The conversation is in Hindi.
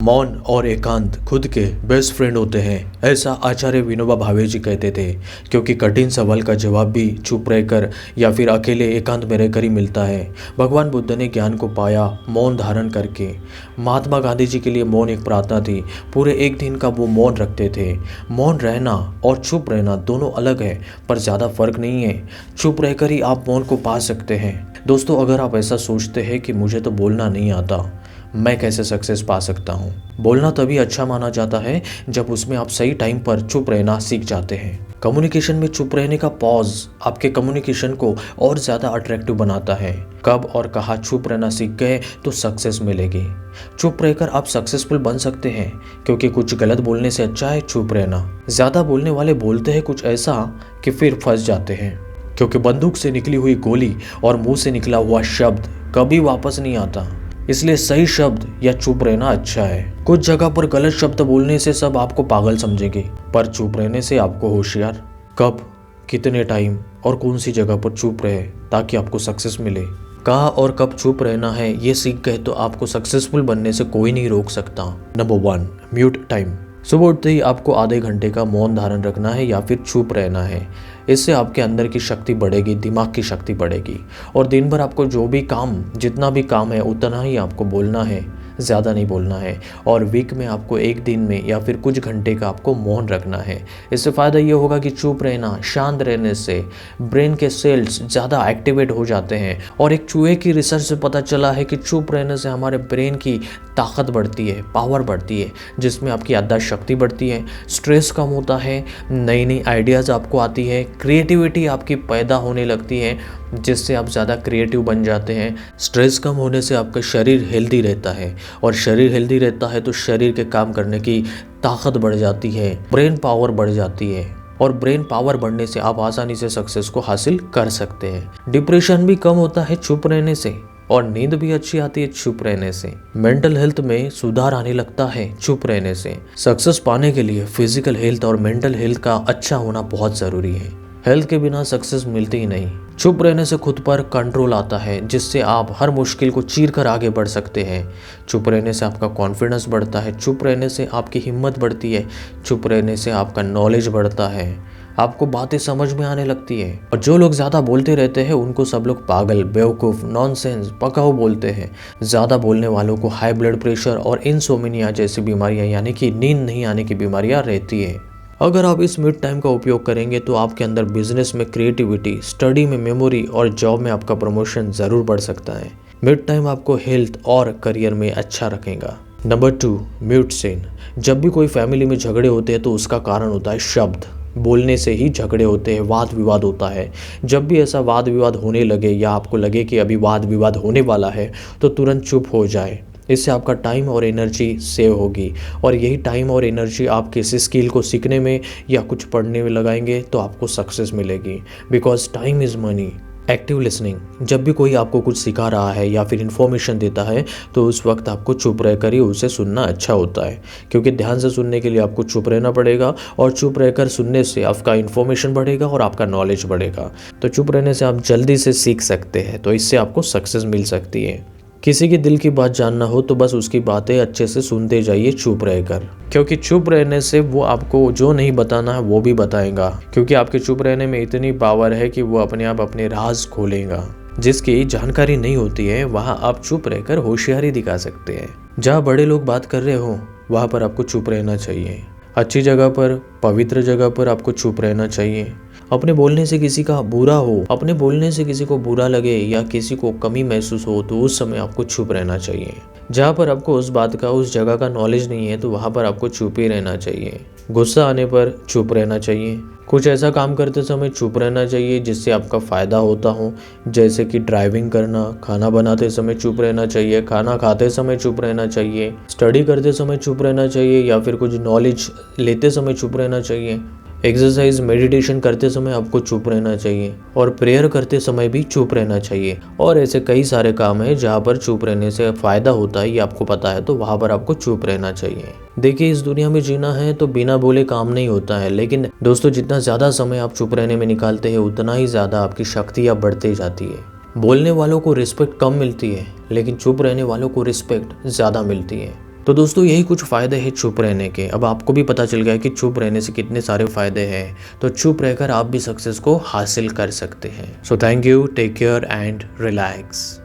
मौन और एकांत खुद के बेस्ट फ्रेंड होते हैं, ऐसा आचार्य विनोबा भावे जी कहते थे। क्योंकि कठिन सवाल का जवाब भी चुप रहकर या फिर अकेले एकांत में रहकर ही मिलता है। भगवान बुद्ध ने ज्ञान को पाया मौन धारण करके। महात्मा गांधी जी के लिए मौन एक प्रार्थना थी। पूरे एक दिन का वो मौन रखते थे। मौन रहना और चुप रहना दोनों अलग है, पर ज़्यादा फर्क नहीं है। चुप रहकर ही आप मौन को पा सकते हैं। दोस्तों, अगर आप ऐसा सोचते हैं कि मुझे तो बोलना नहीं आता, मैं कैसे सक्सेस पा सकता हूँ। बोलना तभी अच्छा माना जाता है जब उसमें आप सही टाइम पर चुप रहना सीख जाते हैं। कम्युनिकेशन में चुप रहने का पॉज आपके कम्युनिकेशन को और ज़्यादा अट्रैक्टिव बनाता है। कब और कहाँ चुप रहना सीख गए तो सक्सेस मिलेगी। चुप रहकर आप सक्सेसफुल बन सकते हैं, क्योंकि कुछ गलत बोलने से अच्छा है चुप रहना। ज़्यादा बोलने वाले बोलते हैं कुछ ऐसा कि फिर फंस जाते हैं, क्योंकि बंदूक से निकली हुई गोली और मुंह से निकला हुआ शब्द कभी वापस नहीं आता। इसलिए सही शब्द या चुप रहना अच्छा है। कुछ जगह पर गलत शब्द बोलने से सब आपको पागल समझेंगे, पर चुप रहने से आपको होशियार। कब, कितने टाइम और कौन सी जगह पर चुप रहे ताकि आपको सक्सेस मिले। कहाँ और कब चुप रहना है ये सीख गए तो आपको सक्सेसफुल बनने से कोई नहीं रोक सकता। Number 1, mute time. सुबह उठते ही आपको आधे घंटे का मौन धारण रखना है या फिर चुप रहना है। इससे आपके अंदर की शक्ति बढ़ेगी, दिमाग की शक्ति बढ़ेगी, और दिन भर आपको जो भी काम, जितना भी काम है उतना ही आपको बोलना है, ज़्यादा नहीं बोलना है। और वीक में आपको एक दिन में या फिर कुछ घंटे का आपको मौन रखना है। इससे फ़ायदा ये होगा कि चुप रहना, शांत रहने से ब्रेन के सेल्स ज़्यादा एक्टिवेट हो जाते हैं। और एक चूहे की रिसर्च से पता चला है कि चुप रहने से हमारे ब्रेन की ताकत बढ़ती है, पावर बढ़ती है, जिसमें आपकी याददाश्त शक्ति बढ़ती है, स्ट्रेस कम होता है, नई नई आइडियाज़ आपको आती है, क्रिएटिविटी आपकी पैदा होने लगती है, जिससे आप ज़्यादा क्रिएटिव बन जाते हैं। स्ट्रेस कम होने से आपका शरीर हेल्दी रहता है, और शरीर हेल्दी रहता है तो शरीर के काम करने की ताकत बढ़ जाती है, ब्रेन पावर बढ़ जाती है, और ब्रेन पावर बढ़ने से आप आसानी से सक्सेस को हासिल कर सकते हैं। डिप्रेशन भी कम होता है चुप रहने से, और नींद भी अच्छी आती है चुप रहने से। मेंटल हेल्थ में सुधार आने लगता है चुप रहने से। सक्सेस पाने के लिए फिजिकल हेल्थ और मेंटल हेल्थ का अच्छा होना बहुत ज़रूरी है। हेल्थ के बिना सक्सेस मिलती ही नहीं। चुप रहने से खुद पर कंट्रोल आता है, जिससे आप हर मुश्किल को चीर कर आगे बढ़ सकते हैं। चुप रहने से आपका कॉन्फिडेंस बढ़ता है, चुप रहने से आपकी हिम्मत बढ़ती है, चुप रहने से आपका नॉलेज बढ़ता है, आपको बातें समझ में आने लगती है। और जो लोग ज़्यादा बोलते रहते हैं उनको सब लोग पागल, बेवकूफ़, नॉनसेंस, पकाऊ बोलते हैं। ज़्यादा बोलने वालों को हाई ब्लड प्रेशर और इंसोमिनिया जैसी बीमारियां, यानी कि नींद नहीं आने की बीमारियां रहती है। अगर आप इस मिड टाइम का उपयोग करेंगे तो आपके अंदर बिजनेस में क्रिएटिविटी, स्टडी में मेमोरी और जॉब में आपका प्रमोशन ज़रूर बढ़ सकता है। मिड टाइम आपको हेल्थ और करियर में अच्छा रखेगा। Number 2, mute scene. जब भी कोई फैमिली में झगड़े होते हैं तो उसका कारण होता है शब्द। बोलने से ही झगड़े होते हैं, वाद विवाद होता है। जब भी ऐसा वाद विवाद होने लगे या आपको लगे कि अभी वाद विवाद होने वाला है तो तुरंत चुप हो जाए। इससे आपका टाइम और एनर्जी सेव होगी, और यही टाइम और एनर्जी आप किसी स्किल को सीखने में या कुछ पढ़ने में लगाएंगे तो आपको सक्सेस मिलेगी। Because time is money. Active listening. जब भी कोई आपको कुछ सिखा रहा है या फिर इन्फॉर्मेशन देता है तो उस वक्त आपको चुप रहकर ही उसे सुनना अच्छा होता है, क्योंकि ध्यान से सुनने के लिए आपको चुप रहना पड़ेगा, और चुप रहकर सुनने से आपका इन्फॉर्मेशन बढ़ेगा और आपका नॉलेज बढ़ेगा। तो चुप रहने से आप जल्दी से सीख सकते हैं, तो इससे आपको सक्सेस मिल सकती है। किसी की दिल की बात जानना हो तो बस उसकी बातें अच्छे से सुनते जाइए चुप रहकर, क्योंकि चुप रहने से वो आपको जो नहीं बताना है वो भी बताएगा। क्योंकि आपके चुप रहने में इतनी पावर है कि वो अपने आप अपने राज खोलेगा। जिसकी जानकारी नहीं होती है वहाँ आप चुप रहकर होशियारी दिखा सकते हैं। जहाँ बड़े लोग बात कर रहे हो वहाँ पर आपको चुप रहना चाहिए। अच्छी जगह पर, पवित्र जगह पर आपको चुप रहना चाहिए। अपने बोलने से किसी का बुरा हो, अपने बोलने से किसी को बुरा लगे या किसी को कमी महसूस हो तो उस समय आपको चुप रहना चाहिए। जहाँ पर आपको उस बात का, उस जगह का नॉलेज नहीं है तो वहाँ पर आपको चुप ही रहना चाहिए। गुस्सा आने पर चुप रहना चाहिए। कुछ ऐसा काम करते समय चुप रहना चाहिए जिससे आपका फ़ायदा होता हो, जैसे कि ड्राइविंग करना, खाना बनाते समय चुप रहना चाहिए, खाना खाते समय चुप रहना चाहिए, स्टडी करते समय चुप रहना चाहिए, या फिर कुछ नॉलेज लेते समय चुप रहना चाहिए। एक्सरसाइज, मेडिटेशन करते समय आपको चुप रहना चाहिए, और प्रेयर करते समय भी चुप रहना चाहिए। और ऐसे कई सारे काम हैं जहाँ पर चुप रहने से फ़ायदा होता है, ये आपको पता है, तो वहाँ पर आपको चुप रहना चाहिए। देखिए, इस दुनिया में जीना है तो बिना बोले काम नहीं होता है, लेकिन दोस्तों जितना ज़्यादा समय आप चुप रहने में निकालते हैं उतना ही ज़्यादा आपकी शक्तियाँ बढ़ती जाती है। बोलने वालों को रिस्पेक्ट कम मिलती है, लेकिन चुप रहने वालों को रिस्पेक्ट ज़्यादा मिलती है। तो दोस्तों यही कुछ फ़ायदे हैं चुप रहने के। अब आपको भी पता चल गया कि चुप रहने से कितने सारे फ़ायदे हैं, तो चुप रहकर आप भी सक्सेस को हासिल कर सकते हैं। So thank you, take care and relax.